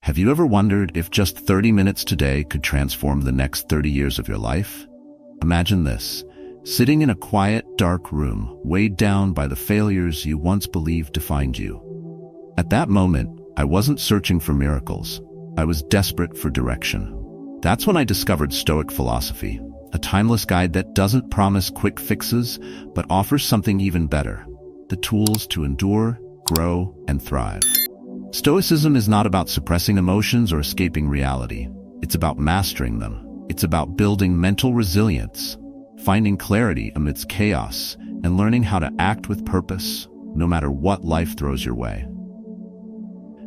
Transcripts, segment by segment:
Have you ever wondered if just 30 minutes today could transform the next 30 years of your life? Imagine this, sitting in a quiet, dark room, weighed down by the failures you once believed defined you. At that moment, I wasn't searching for miracles. I was desperate for direction. That's when I discovered Stoic philosophy, a timeless guide that doesn't promise quick fixes, but offers something even better: the tools to endure, grow, and thrive. Stoicism is not about suppressing emotions or escaping reality. It's about mastering them. It's about building mental resilience, finding clarity amidst chaos, and learning how to act with purpose, no matter what life throws your way.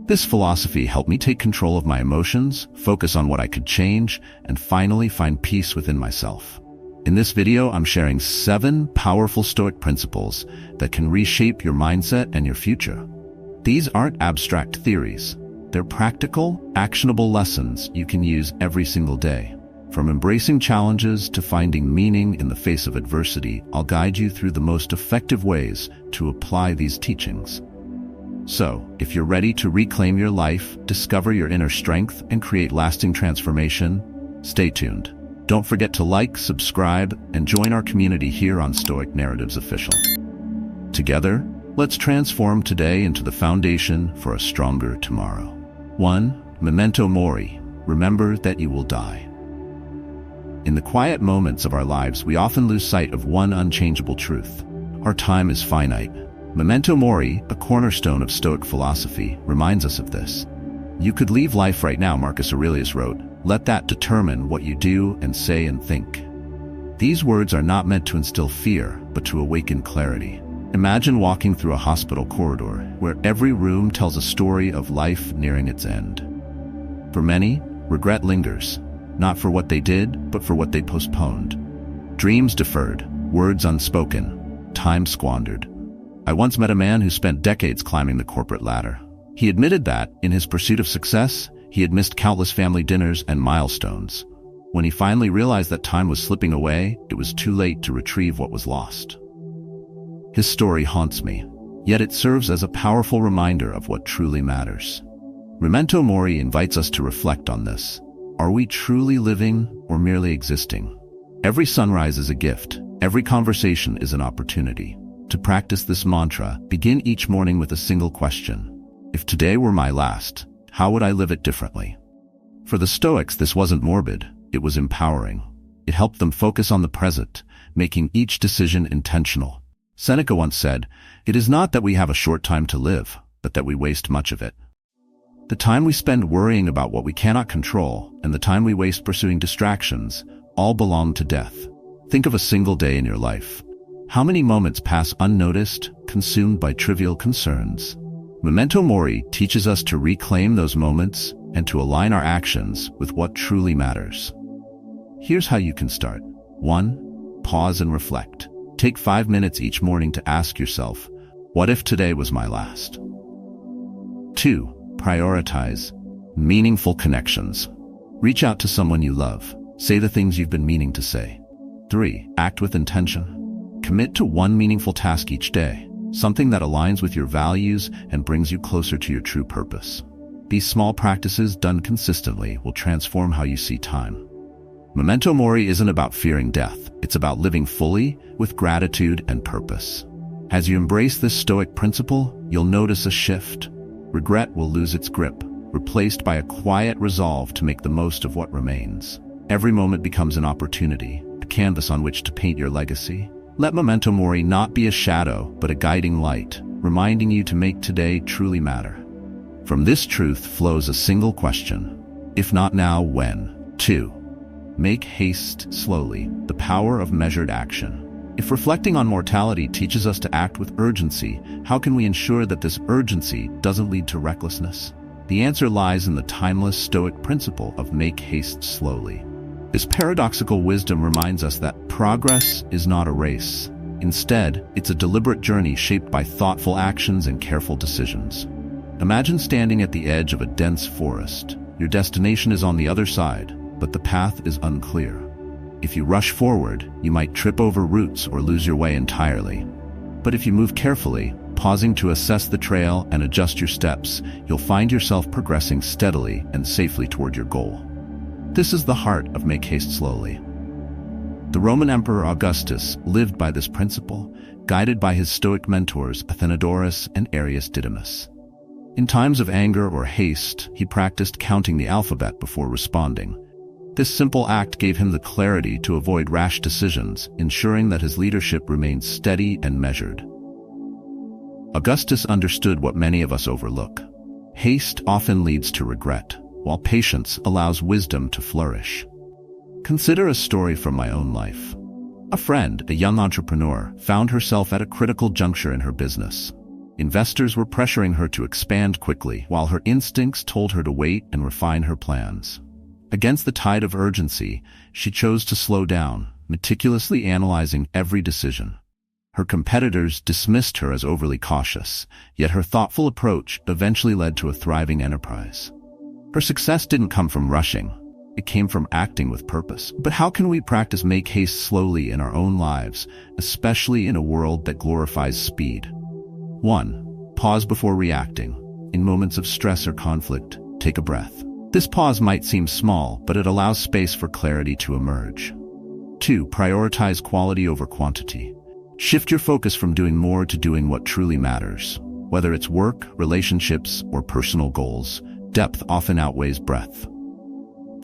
This philosophy helped me take control of my emotions, focus on what I could change, and finally find peace within myself. In this video, I'm sharing 7 powerful Stoic principles that can reshape your mindset and your future. These aren't abstract theories. They're practical, actionable lessons you can use every single day. From embracing challenges to finding meaning in the face of adversity, I'll guide you through the most effective ways to apply these teachings. So, if you're ready to reclaim your life, discover your inner strength, and create lasting transformation, stay tuned. Don't forget to like, subscribe, and join our community here on Stoic Narratives Official. Together, let's transform today into the foundation for a stronger tomorrow. 1. Memento Mori. Remember that you will die. In the quiet moments of our lives, we often lose sight of one unchangeable truth: our time is finite. Memento Mori, a cornerstone of Stoic philosophy, reminds us of this. You could leave life right now, Marcus Aurelius wrote. Let that determine what you do and say and think. These words are not meant to instill fear, but to awaken clarity. Imagine walking through a hospital corridor where every room tells a story of life nearing its end. For many, regret lingers, not for what they did, but for what they postponed. Dreams deferred, words unspoken, time squandered. I once met a man who spent decades climbing the corporate ladder. He admitted that, in his pursuit of success, he had missed countless family dinners and milestones. When he finally realized that time was slipping away, it was too late to retrieve what was lost. His story haunts me, yet it serves as a powerful reminder of what truly matters. Memento Mori invites us to reflect on this. Are we truly living or merely existing? Every sunrise is a gift. Every conversation is an opportunity. To practice this mantra, begin each morning with a single question. If today were my last, how would I live it differently? For the Stoics, this wasn't morbid. It was empowering. It helped them focus on the present, making each decision intentional. Seneca once said, "It is not that we have a short time to live, but that we waste much of it." The time we spend worrying about what we cannot control and the time we waste pursuing distractions all belong to death. Think of a single day in your life. How many moments pass unnoticed, consumed by trivial concerns? Memento Mori teaches us to reclaim those moments and to align our actions with what truly matters. Here's how you can start. 1. Pause and reflect. Take 5 minutes each morning to ask yourself, what if today was my last? 2. Prioritize meaningful connections. Reach out to someone you love. Say the things you've been meaning to say. 3. Act with intention. Commit to one meaningful task each day, something that aligns with your values and brings you closer to your true purpose. These small practices done consistently will transform how you see time. Memento Mori isn't about fearing death. It's about living fully with gratitude and purpose. As you embrace this Stoic principle, you'll notice a shift. Regret will lose its grip, replaced by a quiet resolve to make the most of what remains. Every moment becomes an opportunity, a canvas on which to paint your legacy. Let Memento Mori not be a shadow, but a guiding light, reminding you to make today truly matter. From this truth flows a single question: if not now, when? 2. Make haste slowly, the power of measured action. If reflecting on mortality teaches us to act with urgency, how can we ensure that this urgency doesn't lead to recklessness? The answer lies in the timeless Stoic principle of make haste slowly. This paradoxical wisdom reminds us that progress is not a race. Instead, it's a deliberate journey shaped by thoughtful actions and careful decisions. Imagine standing at the edge of a dense forest. Your destination is on the other side, but the path is unclear. If you rush forward, you might trip over roots or lose your way entirely. But if you move carefully, Pausing to assess the trail and adjust your steps, you'll find yourself progressing steadily and safely toward your goal. This is the heart of Make Haste Slowly. The Roman Emperor Augustus lived by this principle, guided by his Stoic mentors Athenodorus and Arrius Didymus. In times of anger or haste, he practiced counting the alphabet before responding. This simple act gave him the clarity to avoid rash decisions, ensuring that his leadership remained steady and measured. Augustus understood what many of us overlook. Haste often leads to regret, while patience allows wisdom to flourish. Consider a story from my own life. A friend, a young entrepreneur, found herself at a critical juncture in her business. Investors were pressuring her to expand quickly, while her instincts told her to wait and refine her plans. Against the tide of urgency, she chose to slow down, meticulously analyzing every decision. Her competitors dismissed her as overly cautious, yet her thoughtful approach eventually led to a thriving enterprise. Her success didn't come from rushing. It came from acting with purpose. But how can we practice make haste slowly in our own lives, especially in a world that glorifies speed? 1. Pause before reacting. In moments of stress or conflict, take a breath. This pause might seem small, but it allows space for clarity to emerge. 2. Prioritize quality over quantity. Shift your focus from doing more to doing what truly matters. Whether it's work, relationships, or personal goals, depth often outweighs breadth.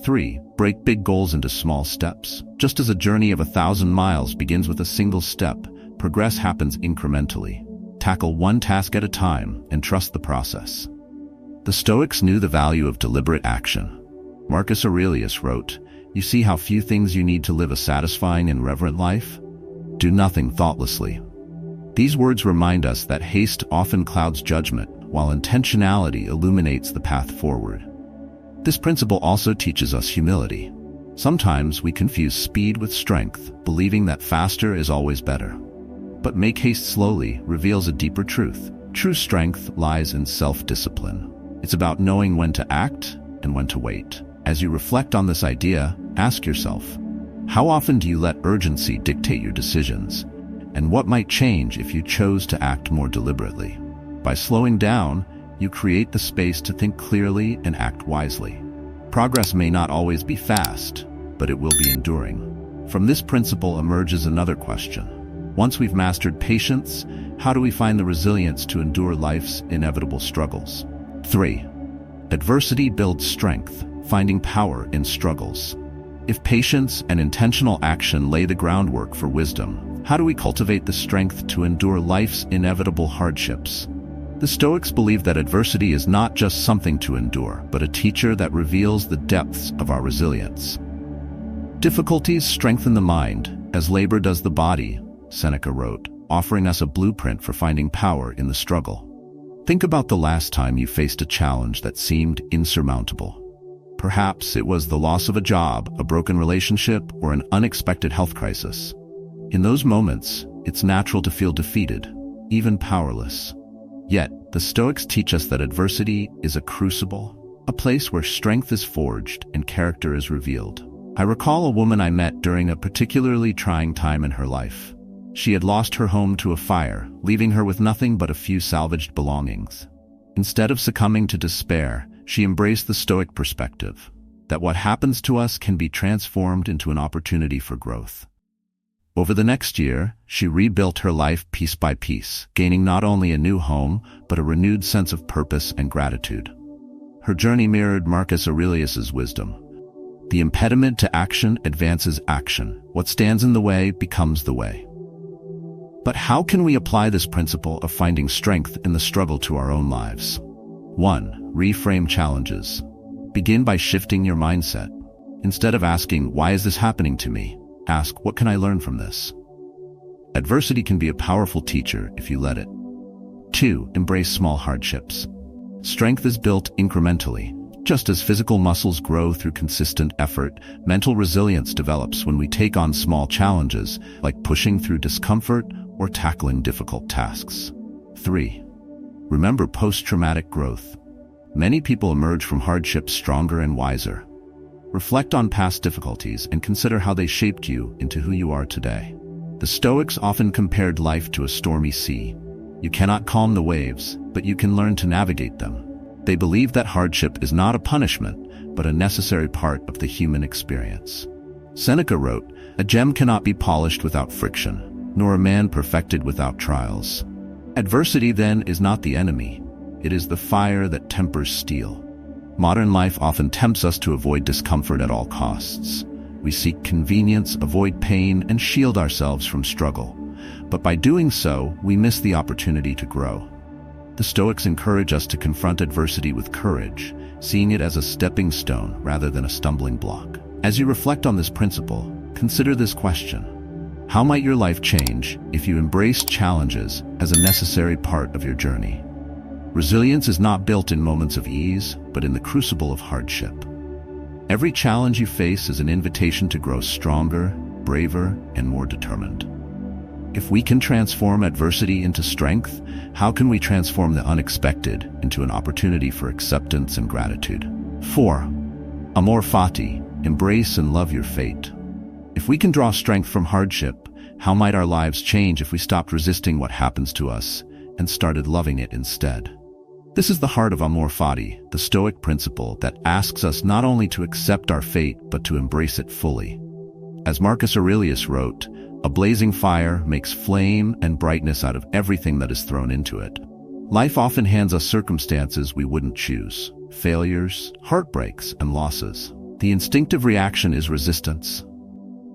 3. Break big goals into small steps. Just as a journey of 1,000 miles begins with a single step, progress happens incrementally. Tackle one task at a time and trust the process. The Stoics knew the value of deliberate action. Marcus Aurelius wrote, "You see how few things you need to live a satisfying and reverent life? Do nothing thoughtlessly." These words remind us that haste often clouds judgment, while intentionality illuminates the path forward. This principle also teaches us humility. Sometimes we confuse speed with strength, believing that faster is always better. But Make Haste Slowly reveals a deeper truth. True strength lies in self-discipline. It's about knowing when to act and when to wait. As you reflect on this idea, ask yourself, how often do you let urgency dictate your decisions? And what might change if you chose to act more deliberately? By slowing down, you create the space to think clearly and act wisely. Progress may not always be fast, but it will be enduring. From this principle emerges another question. Once we've mastered patience, how do we find the resilience to endure life's inevitable struggles? 3. Adversity builds strength, finding power in struggles. If patience and intentional action lay the groundwork for wisdom, how do we cultivate the strength to endure life's inevitable hardships? The Stoics believe that adversity is not just something to endure, but a teacher that reveals the depths of our resilience. Difficulties strengthen the mind, as labor does the body, Seneca wrote, offering us a blueprint for finding power in the struggle. Think about the last time you faced a challenge that seemed insurmountable. Perhaps it was the loss of a job, a broken relationship, or an unexpected health crisis. In those moments, it's natural to feel defeated, even powerless. Yet, the Stoics teach us that adversity is a crucible, a place where strength is forged and character is revealed. I recall a woman I met during a particularly trying time in her life. She had lost her home to a fire, leaving her with nothing but a few salvaged belongings. Instead of succumbing to despair, she embraced the Stoic perspective, that what happens to us can be transformed into an opportunity for growth. Over the next year, she rebuilt her life piece by piece, gaining not only a new home, but a renewed sense of purpose and gratitude. Her journey mirrored Marcus Aurelius's wisdom. The impediment to action advances action. What stands in the way becomes the way. But how can we apply this principle of finding strength in the struggle to our own lives? 1. Reframe challenges. Begin by shifting your mindset. Instead of asking, "Why is this happening to me?" ask, "What can I learn from this?" Adversity can be a powerful teacher if you let it. 2. Embrace small hardships. Strength is built incrementally. Just as physical muscles grow through consistent effort, mental resilience develops when we take on small challenges, like pushing through discomfort or tackling difficult tasks. 3. Remember post-traumatic growth. Many people emerge from hardship stronger and wiser. Reflect on past difficulties and consider how they shaped you into who you are today. The Stoics often compared life to a stormy sea. You cannot calm the waves, but you can learn to navigate them. They believe that hardship is not a punishment, but a necessary part of the human experience. Seneca wrote, "A gem cannot be polished without friction, nor a man perfected without trials." Adversity, then, is not the enemy. It is the fire that tempers steel. Modern life often tempts us to avoid discomfort at all costs. We seek convenience, avoid pain, and shield ourselves from struggle. But by doing so, we miss the opportunity to grow. The Stoics encourage us to confront adversity with courage, seeing it as a stepping stone rather than a stumbling block. As you reflect on this principle, consider this question: how might your life change if you embrace challenges as a necessary part of your journey? Resilience is not built in moments of ease, but in the crucible of hardship. Every challenge you face is an invitation to grow stronger, braver, and more determined. If we can transform adversity into strength, how can we transform the unexpected into an opportunity for acceptance and gratitude? 4. Amor Fati, embrace and love your fate. If we can draw strength from hardship, how might our lives change if we stopped resisting what happens to us and started loving it instead? This is the heart of Amor Fati, the Stoic principle that asks us not only to accept our fate, but to embrace it fully. As Marcus Aurelius wrote, "A blazing fire makes flame and brightness out of everything that is thrown into it." Life often hands us circumstances we wouldn't choose: failures, heartbreaks, and losses. The instinctive reaction is resistance,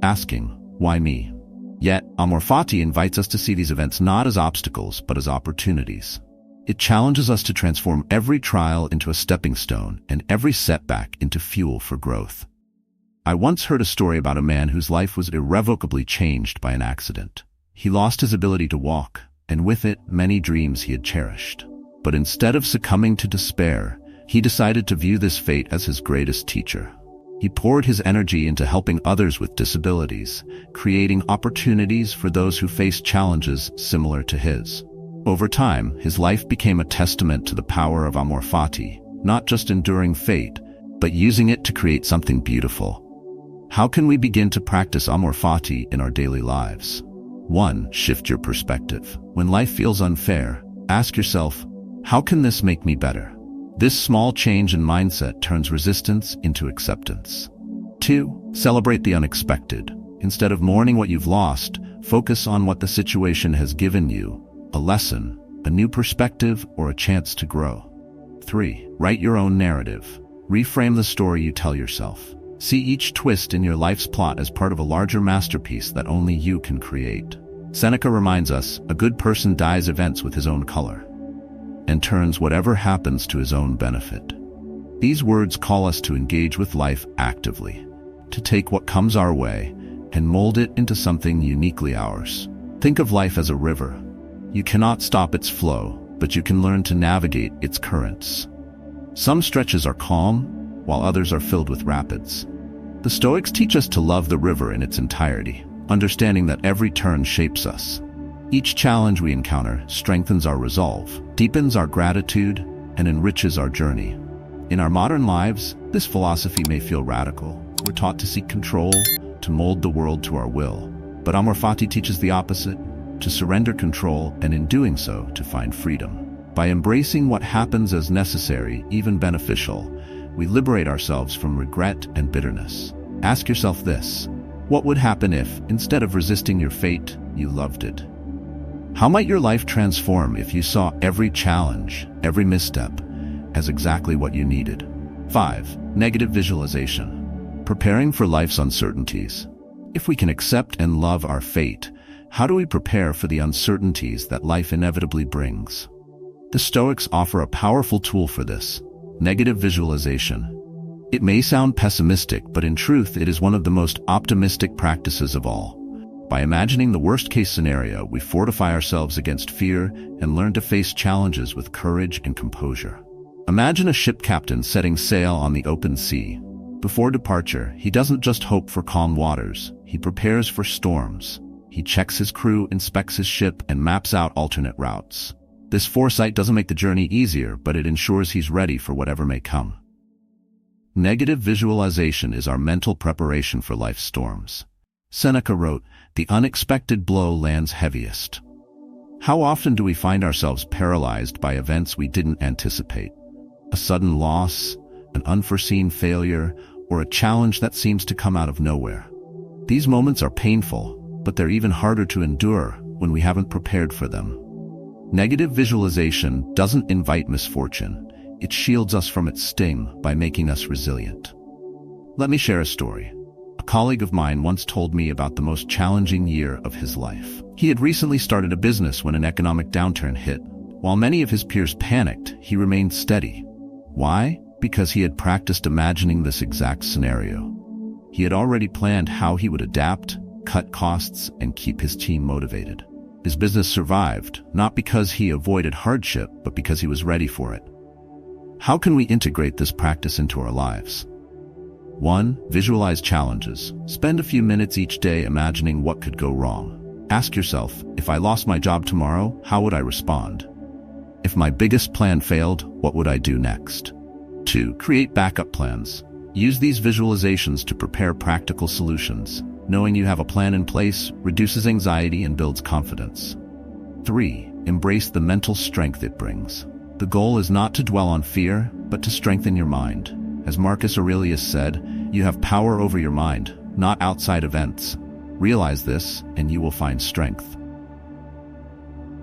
asking, "Why me?" Yet, Amor Fati invites us to see these events not as obstacles, but as opportunities. It challenges us to transform every trial into a stepping stone and every setback into fuel for growth. I once heard a story about a man whose life was irrevocably changed by an accident. He lost his ability to walk, and with it, many dreams he had cherished. But instead of succumbing to despair, he decided to view this fate as his greatest teacher. He poured his energy into helping others with disabilities, creating opportunities for those who faced challenges similar to his. Over time, his life became a testament to the power of Amor Fati, not just enduring fate, but using it to create something beautiful. How can we begin to practice Amor Fati in our daily lives? 1. Shift your perspective. When life feels unfair, ask yourself, how can this make me better? This small change in mindset turns resistance into acceptance. 2. Celebrate the unexpected. Instead of mourning what you've lost, focus on what the situation has given you: a lesson, a new perspective, or a chance to grow. 3. Write your own narrative. Reframe the story you tell yourself. See each twist in your life's plot as part of a larger masterpiece that only you can create. Seneca reminds us, a good person dyes events with his own color and turns whatever happens to his own benefit. These words call us to engage with life actively, to take what comes our way and mold it into something uniquely ours. Think of life as a river. You cannot stop its flow, but you can learn to navigate its currents. Some stretches are calm, while others are filled with rapids. The Stoics teach us to love the river in its entirety, understanding that every turn shapes us. Each challenge we encounter strengthens our resolve, deepens our gratitude, and enriches our journey. In our modern lives, this philosophy may feel radical. We're taught to seek control, to mold the world to our will. But Amor Fati teaches the opposite: to surrender control, and in doing so, to find freedom. By embracing what happens as necessary, even beneficial, we liberate ourselves from regret and bitterness. Ask yourself this: what would happen if, instead of resisting your fate, you loved it? How might your life transform if you saw every challenge, every misstep, as exactly what you needed? 5. Negative visualization. Preparing for life's uncertainties. If we can accept and love our fate, how do we prepare for the uncertainties that life inevitably brings? The Stoics offer a powerful tool for this: negative visualization. It may sound pessimistic, but in truth, it is one of the most optimistic practices of all. By imagining the worst-case scenario, we fortify ourselves against fear and learn to face challenges with courage and composure. Imagine a ship captain setting sail on the open sea. Before departure, he doesn't just hope for calm waters. He prepares for storms. He checks his crew, inspects his ship, and maps out alternate routes. This foresight doesn't make the journey easier, but it ensures he's ready for whatever may come. Negative visualization is our mental preparation for life's storms. Seneca wrote, "The unexpected blow lands heaviest." How often do we find ourselves paralyzed by events we didn't anticipate? A sudden loss, an unforeseen failure, or a challenge that seems to come out of nowhere. These moments are painful, but they're even harder to endure when we haven't prepared for them. Negative visualization doesn't invite misfortune. It shields us from its sting by making us resilient. Let me share a story. A colleague of mine once told me about the most challenging year of his life. He had recently started a business when an economic downturn hit. While many of his peers panicked, he remained steady. Why? Because he had practiced imagining this exact scenario. He had already planned how he would adapt, cut costs, and keep his team motivated. His business survived, not because he avoided hardship, but because he was ready for it. How can we integrate this practice into our lives? 1. Visualize challenges. Spend a few minutes each day imagining what could go wrong. Ask yourself, if I lost my job tomorrow, how would I respond? If my biggest plan failed, what would I do next? 2. Create backup plans. Use these visualizations to prepare practical solutions. Knowing you have a plan in place reduces anxiety and builds confidence. 3. Embrace the mental strength it brings. The goal is not to dwell on fear, but to strengthen your mind. As Marcus Aurelius said, you have power over your mind, not outside events. Realize this, and you will find strength.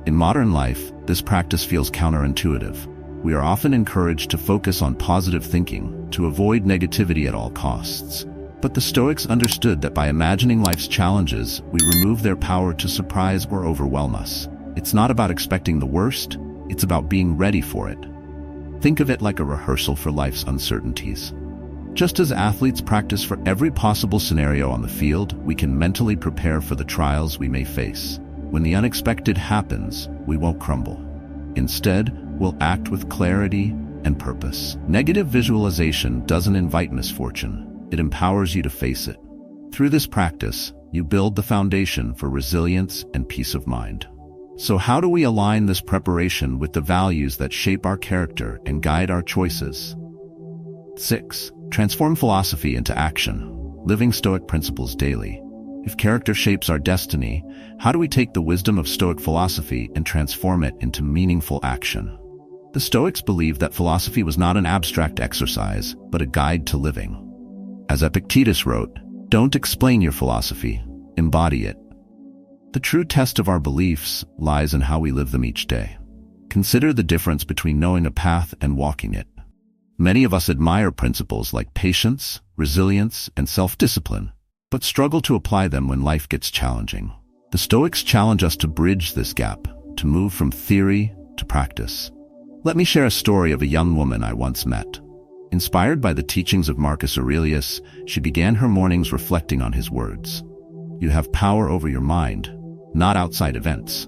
In modern life, this practice feels counterintuitive. We are often encouraged to focus on positive thinking, to avoid negativity at all costs. But the Stoics understood that by imagining life's challenges, we remove their power to surprise or overwhelm us. It's not about expecting the worst, it's about being ready for it. Think of it like a rehearsal for life's uncertainties. Just as athletes practice for every possible scenario on the field, we can mentally prepare for the trials we may face. When the unexpected happens, we won't crumble. Instead, we'll act with clarity and purpose. Negative visualization doesn't invite misfortune. It empowers you to face it. Through this practice, you build the foundation for resilience and peace of mind. So how do we align this preparation with the values that shape our character and guide our choices? 6. Transform philosophy into action. Living Stoic principles daily. If character shapes our destiny, how do we take the wisdom of Stoic philosophy and transform it into meaningful action? The Stoics believed that philosophy was not an abstract exercise, but a guide to living. As Epictetus wrote, "Don't explain your philosophy, embody it." The true test of our beliefs lies in how we live them each day. Consider the difference between knowing a path and walking it. Many of us admire principles like patience, resilience, and self-discipline, but struggle to apply them when life gets challenging. The Stoics challenge us to bridge this gap, to move from theory to practice. Let me share a story of a young woman I once met. Inspired by the teachings of Marcus Aurelius, she began her mornings reflecting on his words. You have power over your mind, not outside events.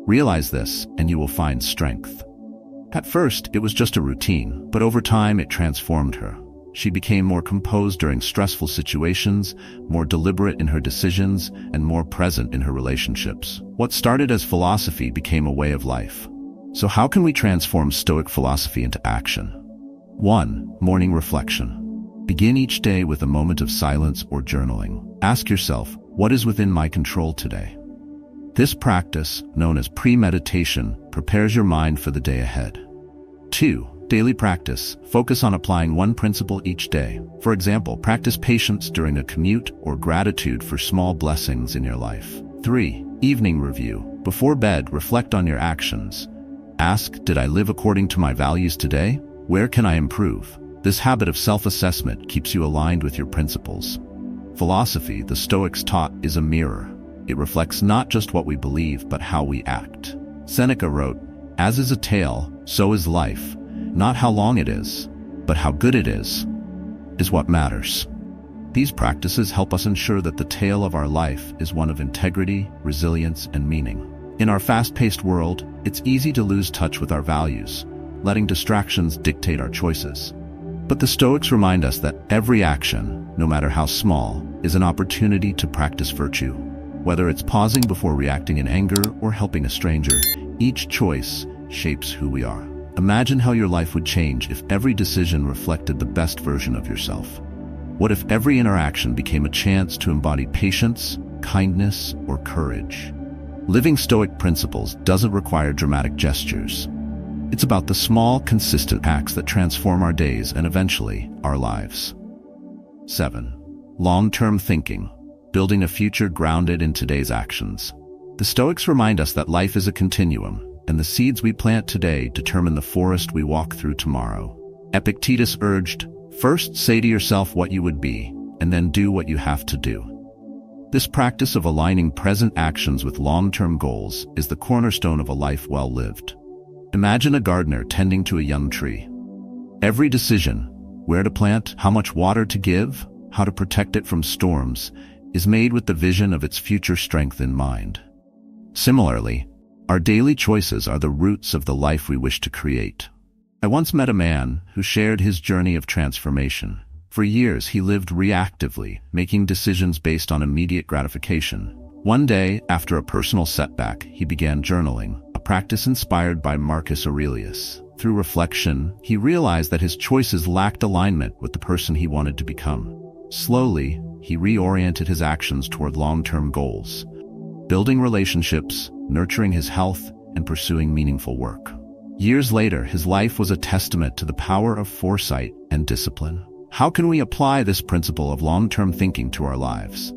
Realize this, and you will find strength. At first, it was just a routine, but over time it transformed her. She became more composed during stressful situations, more deliberate in her decisions, and more present in her relationships. What started as philosophy became a way of life. So how can we transform Stoic philosophy into action? 1. Morning reflection. Begin each day with a moment of silence or journaling. Ask yourself, what is within my control today? This practice, known as premeditation, prepares your mind for the day ahead. 2. Daily practice. Focus on applying one principle each day. For example, practice patience during a commute or gratitude for small blessings in your life. 3. Evening review. Before bed, reflect on your actions. Ask, did I live according to my values today? Where can I improve? This habit of self-assessment keeps you aligned with your principles. Philosophy, the Stoics taught, is a mirror. It reflects not just what we believe, but how we act. Seneca wrote, "As is a tale, so is life. Not how long it is, but how good it is what matters." These practices help us ensure that the tale of our life is one of integrity, resilience, and meaning. In our fast-paced world, it's easy to lose touch with our values, letting distractions dictate our choices. But the Stoics remind us that every action, no matter how small, is an opportunity to practice virtue. Whether it's pausing before reacting in anger or helping a stranger, each choice shapes who we are. Imagine how your life would change if every decision reflected the best version of yourself. What if every interaction became a chance to embody patience, kindness, or courage? Living Stoic principles doesn't require dramatic gestures. It's about the small, consistent acts that transform our days and eventually our lives. 7. Long-term thinking, building a future grounded in today's actions. The Stoics remind us that life is a continuum, and the seeds we plant today determine the forest we walk through tomorrow. Epictetus urged, "First say to yourself what you would be, and then do what you have to do." This practice of aligning present actions with long-term goals is the cornerstone of a life well lived. Imagine a gardener tending to a young tree. Every decision, where to plant, how much water to give, how to protect it from storms, is made with the vision of its future strength in mind. Similarly, our daily choices are the roots of the life we wish to create. I once met a man who shared his journey of transformation. For years, he lived reactively, making decisions based on immediate gratification. One day, after a personal setback, he began journaling, a practice inspired by Marcus Aurelius. Through reflection, he realized that his choices lacked alignment with the person he wanted to become. Slowly, he reoriented his actions toward long-term goals, building relationships, nurturing his health, and pursuing meaningful work. Years later, his life was a testament to the power of foresight and discipline. How can we apply this principle of long-term thinking to our lives?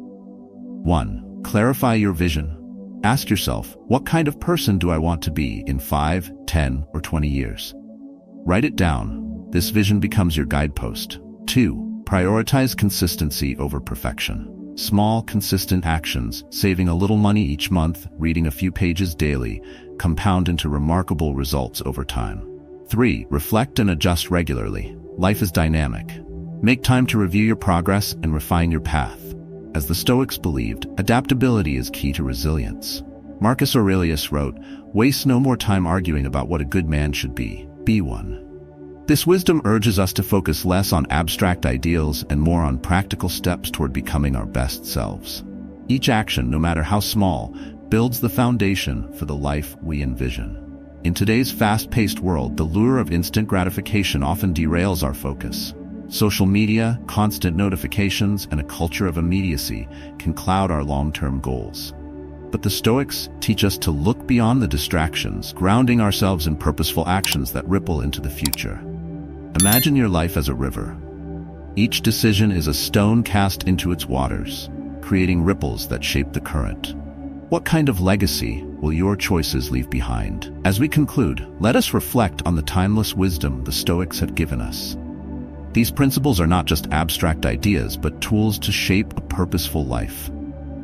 1. Clarify your vision. Ask yourself, what kind of person do I want to be in 5, 10, or 20 years? Write it down. This vision becomes your guidepost. 2. Prioritize consistency over perfection. Small, consistent actions, saving a little money each month, reading a few pages daily, compound into remarkable results over time. 3. Reflect and adjust regularly. Life is dynamic. Make time to review your progress and refine your path. As the Stoics believed, adaptability is key to resilience. Marcus Aurelius wrote, "Waste no more time arguing about what a good man should be. Be one." This wisdom urges us to focus less on abstract ideals and more on practical steps toward becoming our best selves. Each action, no matter how small, builds the foundation for the life we envision. In today's fast-paced world, the lure of instant gratification often derails our focus. Social media, constant notifications, and a culture of immediacy can cloud our long-term goals. But the Stoics teach us to look beyond the distractions, grounding ourselves in purposeful actions that ripple into the future. Imagine your life as a river. Each decision is a stone cast into its waters, creating ripples that shape the current. What kind of legacy will your choices leave behind? As we conclude, let us reflect on the timeless wisdom the Stoics have given us. These principles are not just abstract ideas, but tools to shape a purposeful life.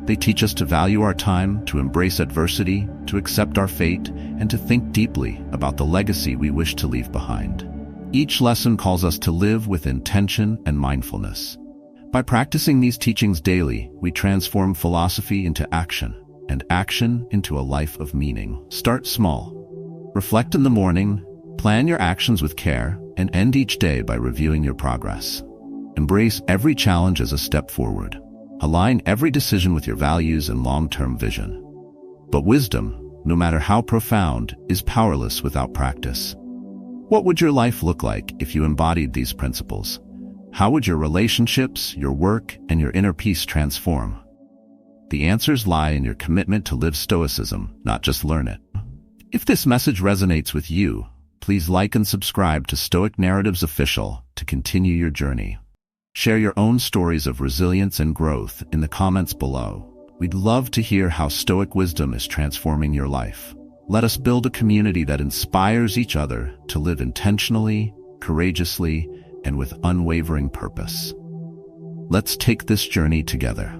They teach us to value our time, to embrace adversity, to accept our fate, and to think deeply about the legacy we wish to leave behind. Each lesson calls us to live with intention and mindfulness. By practicing these teachings daily, we transform philosophy into action, and action into a life of meaning. Start small. Reflect in the morning, plan your actions with care, and end each day by reviewing your progress. Embrace every challenge as a step forward. Align every decision with your values and long-term vision. But wisdom, no matter how profound, is powerless without practice. What would your life look like if you embodied these principles? How would your relationships, your work, and your inner peace transform? The answers lie in your commitment to live Stoicism, not just learn it. If this message resonates with you, please like and subscribe to Stoic Narratives Official to continue your journey. Share your own stories of resilience and growth in the comments below. We'd love to hear how Stoic wisdom is transforming your life. Let us build a community that inspires each other to live intentionally, courageously, and with unwavering purpose. Let's take this journey together.